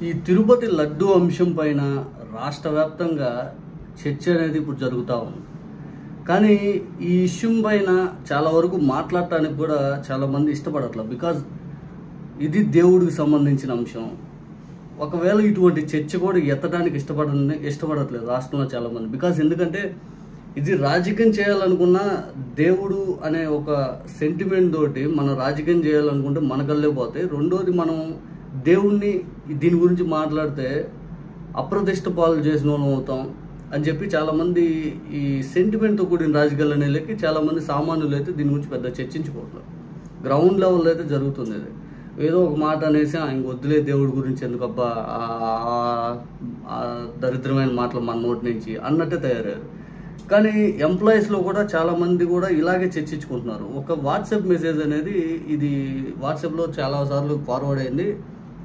ఈ తిరుపతి లడ్డు అంశం పైన రాష్ట్ర వ్యాప్తంగా చర్చ అనేది ఇప్పుడు జరుగుతూ ఉంది. కానీ ఈ ఇష్యూ పైన చాలా వరకు మాట్లాడటానికి కూడా చాలామంది ఇష్టపడట్లేదు. బికాజ్ ఇది దేవుడికి సంబంధించిన అంశం. ఒకవేళ ఇటువంటి చర్చ కూడా ఎత్తడానికి ఇష్టపడట్లేదు రాష్ట్రంలో చాలామంది. బికాజ్ ఎందుకంటే ఇది రాజకీయం చేయాలనుకున్న దేవుడు అనే ఒక సెంటిమెంట్ తోటి మనం రాజకీయం చేయాలనుకుంటే మనకల్లే పోతాయి. రెండోది, మనం దేవుణ్ణి దీని గురించి మాట్లాడితే అప్రతిష్ట పాలు చేసిన వాళ్ళం అవుతాం అని చెప్పి చాలామంది ఈ సెంటిమెంట్తో కూడిన రాజకీయాలు అనేకి చాలామంది సామాన్యులు అయితే దీని గురించి పెద్ద చర్చించుకోవట్లేదు. గ్రౌండ్ లెవెల్లో అయితే జరుగుతుంది. ఇది ఏదో ఒక మాట అనేసి ఇంక వద్దులే దేవుడి గురించి ఎందుకబ్బా దరిద్రమైన మాటలు మన నోటి నుంచి అన్నట్టే తయారయ్యారు. కానీ ఎంప్లాయీస్లో కూడా చాలామంది కూడా ఇలాగే చర్చించుకుంటున్నారు. ఒక వాట్సాప్ మెసేజ్ అనేది ఇది వాట్సాప్లో చాలాసార్లు ఫార్వర్డ్ అయింది.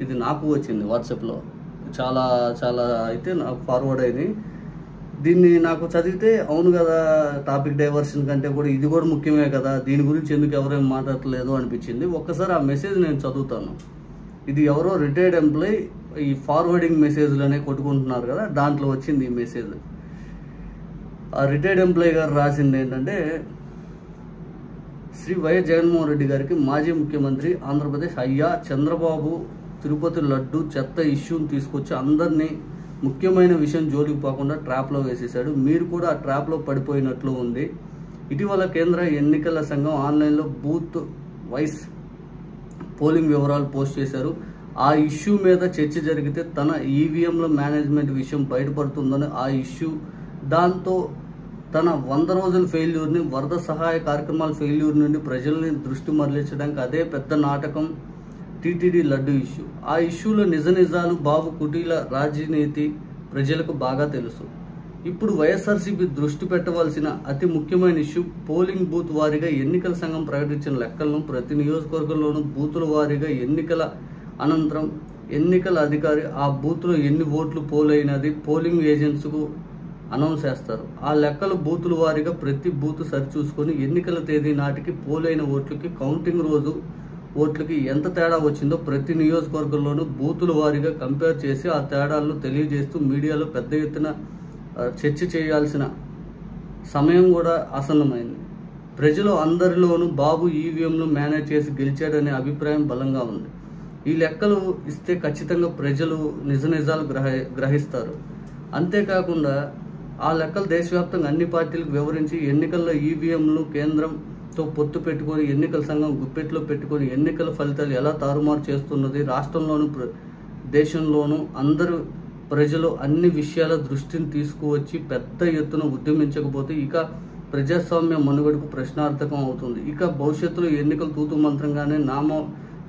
ఇది నాకు వచ్చింది వాట్సాప్లో చాలా చాలా అయితే నాకు ఫార్వర్డ్ అయింది. దీన్ని నాకు చదివితే అవును కదా, టాపిక్ డైవర్షన్ కంటే కూడా ఇది కూడా ముఖ్యమే కదా, దీని గురించి ఎందుకు ఎవరేం మాట్లాడలేదు అనిపించింది. ఒక్కసారి ఆ మెసేజ్ నేను చదువుతాను. ఇది ఎవరో రిటైర్డ్ ఎంప్లాయీ ఈ ఫార్వర్డింగ్ మెసేజ్లు అనేవి కొట్టుకుంటున్నారు కదా, దాంట్లో వచ్చింది ఈ మెసేజ్. ఆ రిటైర్డ్ ఎంప్లాయీ గారు రాసింది ఏంటంటే, శ్రీ వైఎస్ జగన్మోహన్ రెడ్డి గారికి మాజీ ముఖ్యమంత్రి ఆంధ్రప్రదేశ్ అయ్యా చంద్రబాబు తిరుపతి లడ్డు చెత్త ఇష్యూని తీసుకొచ్చి అందరినీ ముఖ్యమైన విషయం జోలికి పోకుండా ట్రాప్లో వేసేశాడు. మీరు కూడా ఆ ట్రాప్లో పడిపోయినట్లు ఉంది. ఇటీవల కేంద్ర ఎన్నికల సంఘం ఆన్లైన్లో బూత్ వైస్ పోలింగ్ వివరాలు పోస్ట్ చేశారు. ఆ ఇష్యూ మీద చర్చ జరిగితే తన ఈవీఎంల మేనేజ్మెంట్ విషయం బయటపడుతుందని ఆ ఇష్యూ, దాంతో తన 100 రోజుల ఫెయిల్యూర్ని, వరద సహాయ కార్యక్రమాల ఫెయిల్యూర్ నుండి ప్రజల్ని దృష్టి మరలించడానికి అదే పెద్ద నాటకం టీటీడీ లడ్డు ఇష్యూ. ఆ ఇష్యూలో నిజాలు బాబు కుటీల రాజనీతి ప్రజలకు బాగా తెలుసు. ఇప్పుడు వైఎస్ఆర్సీపీ దృష్టి పెట్టవలసిన అతి ముఖ్యమైన ఇష్యూ పోలింగ్ బూత్ వారీగా ఎన్నికల సంఘం ప్రకటించిన లెక్కలను ప్రతి నియోజకవర్గంలోనూ బూతుల వారీగా ఎన్నికల అనంతరం ఎన్నికల అధికారి ఆ బూత్లో ఎన్ని ఓట్లు పోలైనది పోలింగ్ ఏజెంట్స్కు అనౌన్స్ చేస్తారు. ఆ లెక్కలు బూతుల వారీగా ప్రతి బూత్ సరిచూసుకొని ఎన్నికల తేదీ నాటికి పోలైన ఓట్లకి, కౌంటింగ్ రోజు ఓట్లకి ఎంత తేడా వచ్చిందో ప్రతి నియోజకవర్గంలోనూ బూతుల వారీగా కంపేర్ చేసి ఆ తేడాలను తెలియజేస్తూ మీడియాలో పెద్ద ఎత్తున చర్చ చేయాల్సిన సమయం కూడా ఆసన్నమైంది. ప్రజలు అందరిలోనూ బాబు ఈవీఎంను మేనేజ్ చేసి గెలిచాడనే అభిప్రాయం బలంగా ఉంది. ఈ లెక్కలు ఇస్తే ఖచ్చితంగా ప్రజలు నిజాలు గ్రహిస్తారు. అంతేకాకుండా ఆ లెక్కలు దేశవ్యాప్తంగా అన్ని పార్టీలకు వివరించి ఎన్నికల్లో ఈవీఎంలు కేంద్రంతో పొత్తు పెట్టుకొని ఎన్నికల సంఘం గుప్పెట్లో పెట్టుకొని ఎన్నికల ఫలితాలు ఎలా తారుమారు చేస్తున్నది, రాష్ట్రంలోనూ దేశంలోనూ అందరూ ప్రజలు అన్ని విషయాల దృష్టిని తీసుకువచ్చి పెద్ద ఎత్తున ఉద్యమించకపోతే ఇక ప్రజాస్వామ్య మనుగడకు ప్రశ్నార్థకం అవుతుంది. ఇక భవిష్యత్తులో ఎన్నికలు తూతు మంత్రంగానే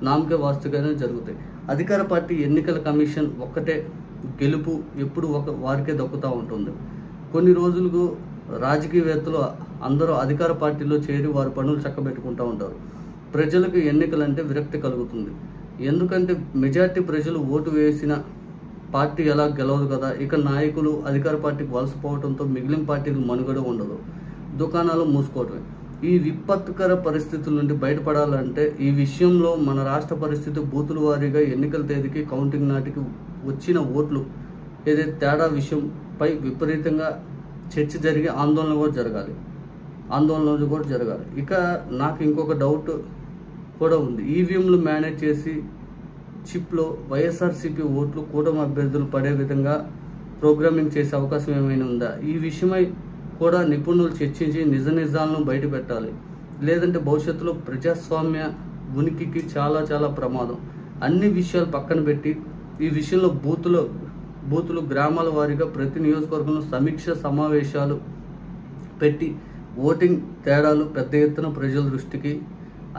నామకే వాస్తుగానే జరుగుతాయి. అధికార పార్టీ ఎన్నికల కమిషన్ ఒక్కటే గెలుపు ఎప్పుడు వారికే దక్కుతూ ఉంటుంది. కొన్ని రోజులకు రాజకీయవేత్తలు అందరూ అధికార పార్టీలో చేరి వారి పనులు చక్కబెట్టుకుంటూ ఉంటారు. ప్రజలకు ఎన్నికలంటే విరక్తి కలుగుతుంది. ఎందుకంటే మెజార్టీ ప్రజలు ఓటు వేసిన పార్టీ ఎలా గెలవదు కదా. ఇక నాయకులు అధికార పార్టీకి వలసపోవడంతో మిగిలిన పార్టీకి మనుగడ ఉండదు, దుకాణాలు మూసుకోవటమే. ఈ విపత్కర పరిస్థితుల నుండి బయటపడాలంటే ఈ విషయంలో మన రాష్ట్ర పరిస్థితి బూతుల వారీగా ఎన్నికల తేదీకి, కౌంటింగ్ నాటికి వచ్చిన ఓట్లు ఏదైతే తేడా విషయంపై విపరీతంగా చర్చ జరిగి ఆందోళన కూడా జరగాలి. ఇక నాకు ఇంకొక డౌట్ కూడా ఉంది. ఈవీఎంలు మేనేజ్ చేసి చిప్లో వైఎస్ఆర్సీపీ ఓట్లు కూటమి అభ్యర్థులు పడే విధంగా ప్రోగ్రామింగ్ చేసే అవకాశం ఏమైనా ఉందా? ఈ విషయమై కూడా నిపుణులు చర్చించి నిజాలను బయట పెట్టాలి. లేదంటే భవిష్యత్తులో ప్రజాస్వామ్య ఉనికికి చాలా చాలా ప్రమాదం. అన్ని విషయాలు పక్కన పెట్టి ఈ విషయంలో బూతులు గ్రామాల వారీగా ప్రతి నియోజకవర్గంలో సమీక్ష సమావేశాలు పెట్టి ఓటింగ్ తేడాలు పెద్ద ఎత్తున ప్రజల దృష్టికి,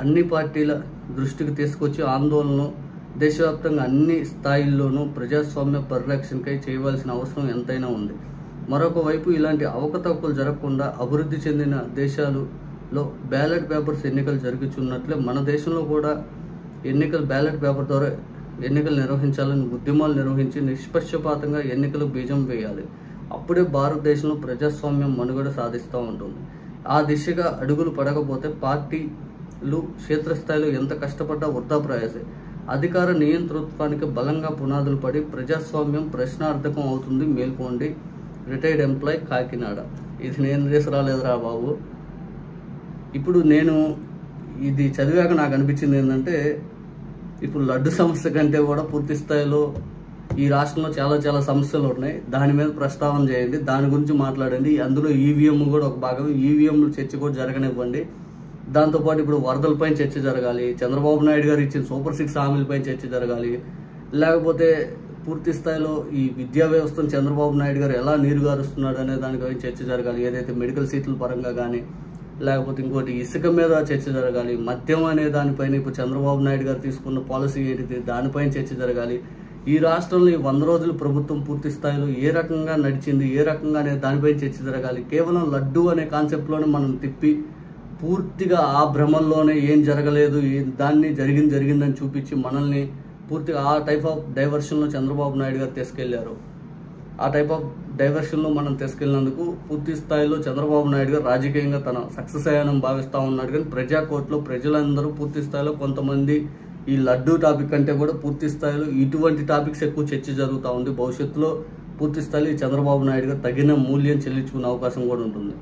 అన్ని పార్టీల దృష్టికి తీసుకొచ్చి ఆందోళనలు దేశవ్యాప్తంగా అన్ని స్థాయిల్లోనూ ప్రజాస్వామ్య పరిరక్షణకై చేయవలసిన అవసరం ఎంతైనా ఉంది. మరొక వైపు ఇలాంటి అవకతవకలు జరగకుండా అభివృద్ధి చెందిన దేశాలలో బ్యాలెట్ పేపర్స్ ఎన్నికలు జరుగుతున్నట్లే మన దేశంలో కూడా బ్యాలెట్ పేపర్ ద్వారా ఎన్నికలు నిర్వహించాలని ఉద్యమాలు నిర్వహించి నిష్పక్షపాతంగా ఎన్నికలు బీజం వేయాలి. అప్పుడే భారతదేశంలో ప్రజాస్వామ్యం మనుగడ సాధిస్తూ ఉంటుంది. ఆ దిశగా అడుగులు పడకపోతే పార్టీలు క్షేత్రస్థాయిలో ఎంత కష్టపడ్డా వృధా ప్రయాసే. అధికార నియంతృత్వానికి బలంగా పునాదులు పడి ప్రజాస్వామ్యం ప్రశ్నార్థకం అవుతుంది, మేల్కోండి. Retired employee, Kakinada. ఇది నేను చేసి రాలేదురా బాబు. ఇప్పుడు నేను ఇది చదివాక నాకు అనిపించింది ఏంటంటే, ఇప్పుడు లడ్డు సమస్య కంటే కూడా పూర్తి స్థాయిలో ఈ రాష్ట్రంలో చాలా సమస్యలు ఉన్నాయి. దాని మీద ప్రస్తావన చేయండి, దాని గురించి మాట్లాడండి. అందులో ఈవీఎం కూడా ఒక భాగం. ఈవీఎంలు చర్చ కూడా జరగనివ్వండి. దాంతోపాటు ఇప్పుడు వరదలపైన చర్చ జరగాలి, చంద్రబాబు నాయుడు గారు ఇచ్చిన సూపర్ 6 హామీలపైన చర్చ జరగాలి. లేకపోతే పూర్తి స్థాయిలో ఈ విద్యా వ్యవస్థను చంద్రబాబు నాయుడు గారు ఎలా నీరుగారుస్తున్నాడు అనే దానిపై చర్చ జరగాలి. ఏదైతే మెడికల్ సీట్ల పరంగా కానీ, లేకపోతే ఇంకోటి ఇసుక మీద చర్చ జరగాలి. మద్యం అనే దానిపైన ఇప్పుడు చంద్రబాబు నాయుడు గారు తీసుకున్న పాలసీ ఏంటిది, దానిపైన చర్చ జరగాలి. ఈ రాష్ట్రంలో ఈ 100 రోజుల ప్రభుత్వం పూర్తి స్థాయిలో ఏ రకంగా నడిచింది, ఏ రకంగా అనే దానిపైన చర్చ జరగాలి. కేవలం లడ్డు అనే కాన్సెప్ట్లోనే మనం తిప్పి పూర్తిగా ఆ భ్రమల్లోనే ఏం జరగలేదు, దాన్ని జరిగిందని చూపించి మనల్ని పూర్తిగా ఆ టైప్ ఆఫ్ డైవర్షన్లో చంద్రబాబు నాయుడు గారు తీసుకెళ్లారు. ఆ టైప్ ఆఫ్ డైవర్షన్లో మనం తీసుకెళ్ళినందుకు పూర్తి స్థాయిలో చంద్రబాబు నాయుడు గారు రాజకీయంగా తన సక్సెస్ అయ్యానని భావిస్తూ ఉన్నాడు. కానీ ప్రజాకోర్టులో ప్రజలందరూ పూర్తి స్థాయిలో కొంతమంది ఈ లడ్డు టాపిక్ కంటే కూడా పూర్తి స్థాయిలో ఇటువంటి టాపిక్స్ ఎక్కువ చర్చ జరుగుతూ ఉంది. భవిష్యత్తులో పూర్తి స్థాయిలో చంద్రబాబు నాయుడు గారు తగిన మూల్యం చెల్లించుకునే అవకాశం కూడా ఉంటుంది.